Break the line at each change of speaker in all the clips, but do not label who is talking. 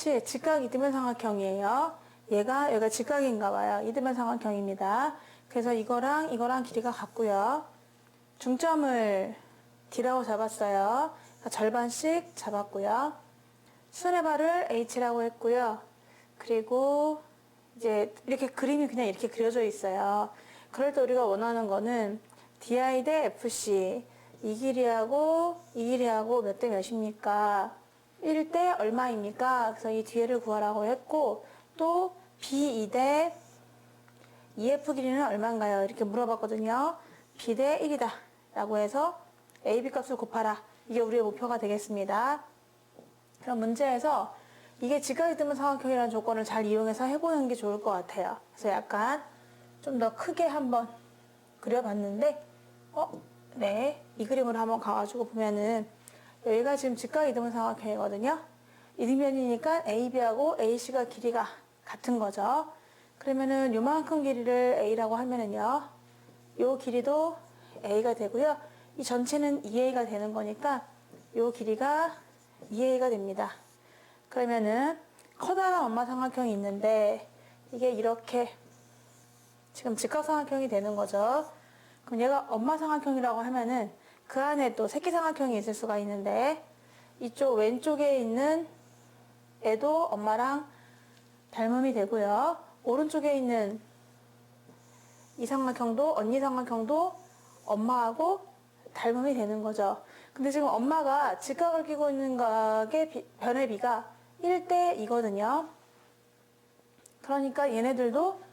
이것이 직각 이등변 삼각형이에요. 여기가 직각인가 봐요. 이등변 삼각형입니다. 그래서 이거랑 길이가 같고요. 중점을 D라고 잡았어요. 그러니까 절반씩 잡았고요. 수선의 발을 H라고 했고요. 그리고 이제 이렇게 그림이 그냥 이렇게 그려져 있어요. 그럴 때 우리가 원하는 거는 DI 대 FC 이 길이하고 몇 대 몇입니까? 1대 얼마입니까? 그래서 이 뒤에를 구하라고 했고 또 B2 대 EF 길이는 얼마인가요? 이렇게 물어봤거든요. B 대 1이다 라고 해서 AB 값을 곱하라. 이게 우리의 목표가 되겠습니다. 그럼 문제에서 이게 직각이등변 삼각형이라는 조건을 잘 이용해서 해보는 게 좋을 것 같아요. 그래서 약간 좀 더 크게 한번 그려봤는데 네, 이 그림으로 한번 가가지고 보면은 여기가 지금 직각이등변 삼각형이거든요. 이등변이니까 AB하고 AC가 길이가 같은 거죠. 그러면은 요만큼 길이를 A라고 하면은요, 요 길이도 A가 되고요. 이 전체는 2A가 되는 거니까 요 길이가 2A가 됩니다. 그러면은 커다란 엄마 삼각형이 있는데 이게 이렇게 지금 직각삼각형이 되는 거죠. 그럼 얘가 엄마 삼각형이라고 하면은 그 안에 또 새끼 삼각형이 있을 수가 있는데 이쪽 왼쪽에 있는 애도 엄마랑 닮음이 되고요. 오른쪽에 있는 이 삼각형도 언니 삼각형도 엄마하고 닮음이 되는 거죠. 근데 지금 엄마가 직각을 끼고 있는 각의 변의 비가 1대 2거든요. 그러니까 얘네들도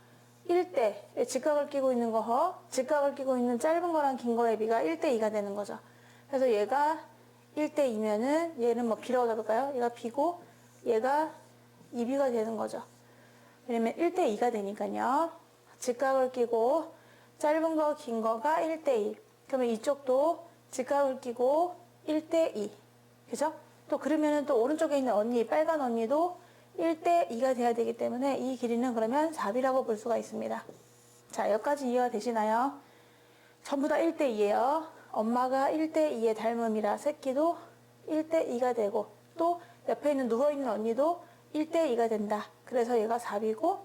1대 직각을 끼고 있는 직각을 끼고 있는 짧은 거랑 긴 거의 비가 1대 2가 되는 거죠. 그래서 얘가 1대 2면은 얘는 뭐 B라고 잡을까요? 얘가 B고 얘가 2B가 되는 거죠. 왜냐면 1대 2가 되니까요. 직각을 끼고 짧은 거, 긴 거가 1대 2. 그러면 이쪽도 직각을 끼고 1대 2. 그죠? 또 그러면은 또 오른쪽에 있는 언니, 빨간 언니도 1대 2가 돼야 되기 때문에 이 길이는 그러면 4B라고 볼 수가 있습니다. 자, 여기까지 이해가 되시나요? 전부 다 1대 2예요. 엄마가 1대 2의 닮음이라 새끼도 1대 2가 되고 또 옆에 있는 누워있는 언니도 1대 2가 된다. 그래서 얘가 4B고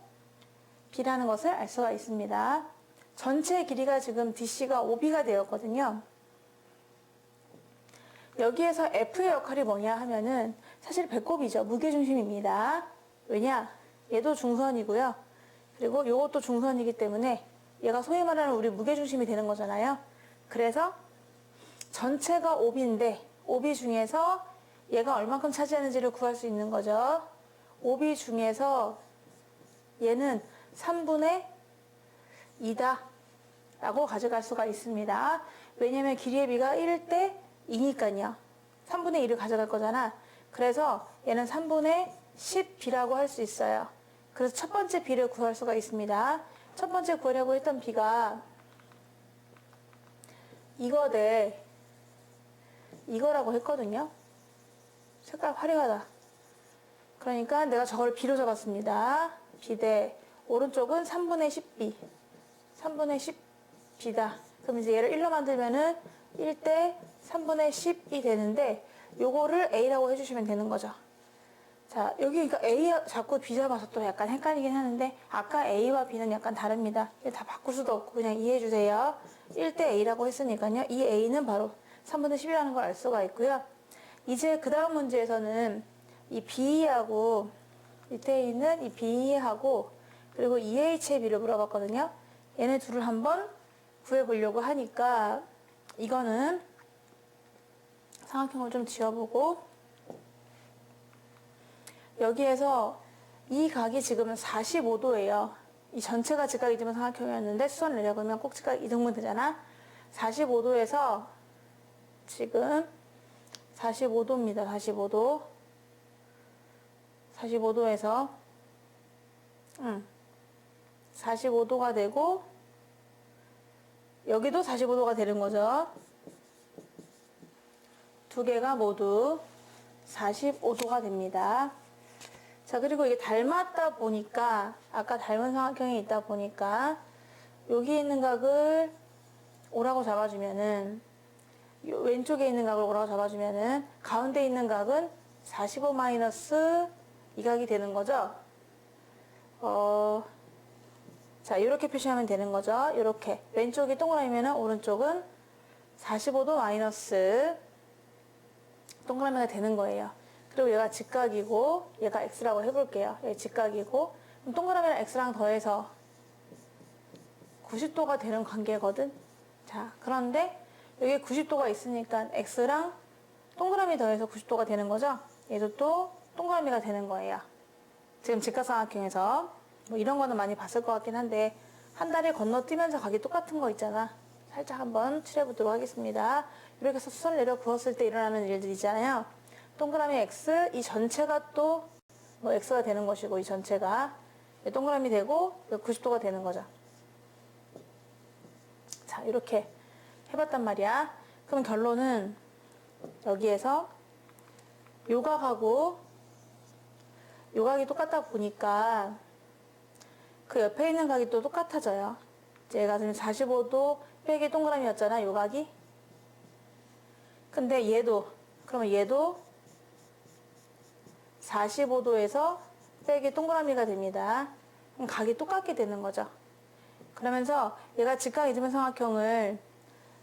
B라는 것을 알 수가 있습니다. 전체 길이가 지금 DC가 5B가 되었거든요. 여기에서 F의 역할이 뭐냐 하면은 사실 배꼽이죠. 무게중심입니다. 왜냐? 얘도 중선이고요. 그리고 요것도 중선이기 때문에 얘가 소위 말하는 우리 무게중심이 되는 거잖아요. 그래서 전체가 5B인데 5B 중에서 얘가 얼만큼 차지하는지를 구할 수 있는 거죠. 5B 중에서 얘는 3분의 2다 라고 가져갈 수가 있습니다. 왜냐면 길이의 비가 1대 2니까요. 3분의 2를 가져갈 거잖아. 그래서 얘는 3분의 10B라고 할 수 있어요. 그래서 첫 번째 B를 구할 수가 있습니다. 첫 번째 구하려고 했던 B가 이거 대 이거라고 했거든요. 색깔 화려하다. 그러니까 내가 저걸 B로 잡았습니다. B 대 오른쪽은 3분의 10B. 3분의 10B다. 그럼 이제 얘를 1로 만들면은 1대 3분의 10이 되는데 요거를 A라고 해주시면 되는 거죠. 자, 여기 그러니까 A 자꾸 B 잡아서 또 약간 헷갈리긴 하는데 아까 A와 B는 약간 다릅니다. 다 바꿀 수도 없고 그냥 이해해 주세요. 1대 A라고 했으니까요. 이 A는 바로 3분의 10이라는 걸 알 수가 있고요. 이제 그 다음 문제에서는 이 B하고 밑에 있는 이 B하고 그리고 EH의 B를 물어봤거든요. 얘네 둘을 한번 구해보려고 하니까 이거는 삼각형을 좀 지워보고 여기에서 이 각이 지금은 45도예요. 이 전체가 직각 이등변 삼각형이었는데 수선을 내려보면 꼭 직각 이등분 되잖아. 45도에서 지금 45도입니다. 45도. 45도에서 45도가 되고 여기도 45도가 되는 거죠. 두 개가 모두 45도가 됩니다. 자, 그리고 이게 닮았다 보니까 아까 닮은 삼각형이 있다 보니까 여기 있는 각을 O라고 잡아주면은 왼쪽에 있는 각을 O라고 잡아주면은 가운데 있는 각은 45 마이너스 이 각이 되는 거죠. 자, 이렇게 표시하면 되는 거죠. 이렇게 왼쪽이 동그라미면 오른쪽은 45도 마이너스 동그라미가 되는 거예요. 그리고 얘가 직각이고 얘가 x라고 해볼게요. 얘 직각이고 그럼 동그라미랑 x랑 더해서 90도가 되는 관계거든. 자, 그런데 여기 90도가 있으니까 x랑 동그라미 더해서 90도가 되는 거죠. 얘도 또 동그라미가 되는 거예요. 지금 직각삼각형에서 뭐 이런 거는 많이 봤을 것 같긴 한데 한 다리 건너뛰면서 각이 똑같은 거 있잖아. 살짝 한번 칠해보도록 하겠습니다. 이렇게 해서 수선을 내려 그었을 때 일어나는 일들 있잖아요. 동그라미 x 이 전체가 또 뭐 x가 되는 것이고 이 전체가 동그라미 되고 90도가 되는 거죠. 자, 이렇게 해봤단 말이야. 그럼 결론은 여기에서 요각하고 요각이 똑같다 보니까 그 옆에 있는 각이 또 똑같아져요. 얘가 지금 45도 빼기 동그라미였잖아, 요각이. 근데 얘도, 그러면 얘도 45도에서 빼기 동그라미가 됩니다. 그럼 각이 똑같게 되는 거죠. 그러면서 얘가 직각 이등변 삼각형을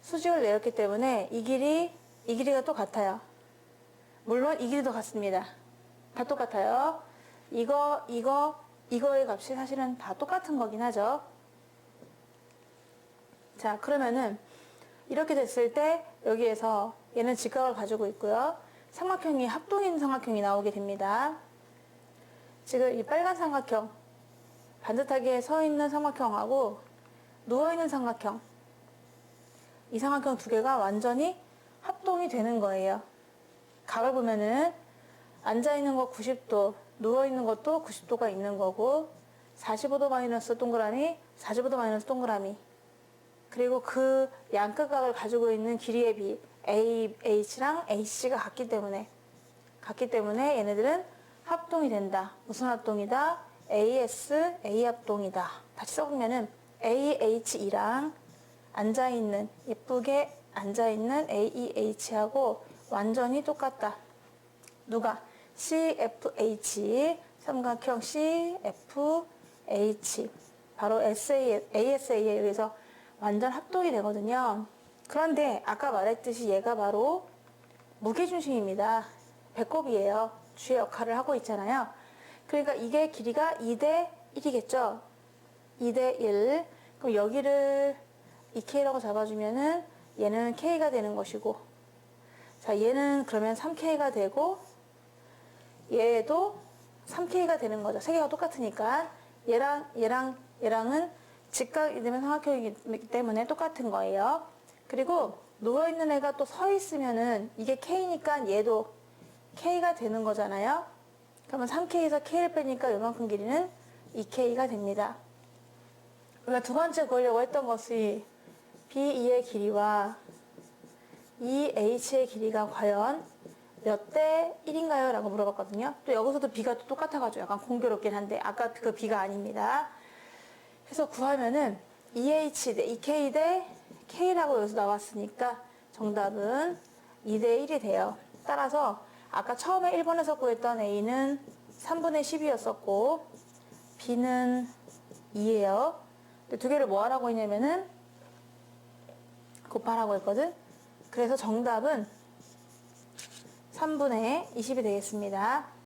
수직을 내렸기 때문에 이 길이가 또 같아요. 물론 이 길이도 같습니다. 다 똑같아요. 이거의 값이 사실은 다 똑같은 거긴 하죠. 자, 그러면은 이렇게 됐을 때 여기에서 얘는 직각을 가지고 있고요. 삼각형이 합동인 삼각형이 나오게 됩니다. 지금 이 빨간 삼각형, 반듯하게 서 있는 삼각형하고 누워 있는 삼각형, 이 삼각형 두 개가 완전히 합동이 되는 거예요. 각을 보면은 앉아 있는 거 90도, 누워 있는 것도 90도가 있는 거고 45도 마이너스 동그라미, 45도 마이너스 동그라미. 그리고 그 양끝각을 가지고 있는 길이의 비 AH랑 AC가 같기 때문에 얘네들은 합동이 된다. 무슨 합동이다? AS, A 합동이다. 다시 써보면은 AHE랑 앉아있는, 예쁘게 앉아있는 AEH하고 완전히 똑같다. 누가? CFH, 삼각형 CFH. 바로 ASA에 의해서 완전 합동이 되거든요. 그런데 아까 말했듯이 얘가 바로 무게중심입니다. 배꼽이에요. 주의 역할을 하고 있잖아요. 그러니까 이게 길이가 2대 1이겠죠. 2대 1. 그럼 여기를 2K라고 잡아주면은 얘는 K가 되는 것이고, 자, 얘는 그러면 3K가 되고, 얘도 3K가 되는 거죠. 세 개가 똑같으니까. 얘랑은 직각 이등변 삼각형이기 때문에 똑같은 거예요. 그리고 누워있는 애가 또 서 있으면은 이게 K니까 얘도 K가 되는 거잖아요. 그러면 3K에서 K를 빼니까 이만큼 길이는 2K가 됩니다. 우리가 두 번째 구하려고 했던 것이 BE의 길이와 EH의 길이가 과연 몇 대 1인가요? 라고 물어봤거든요. 또 여기서도 B가 또 똑같아가지고 약간 공교롭긴 한데 아까 그 B가 아닙니다. 해서 구하면은 EH 대 2K 대 K라고 여기서 나왔으니까 정답은 2대 1이 돼요. 따라서 아까 처음에 1번에서 구했던 A는 3분의 10이었었고 B는 2예요. 근데 두 개를 뭐 하라고 했냐면은 곱하라고 했거든. 그래서 정답은 3분의 20이 되겠습니다.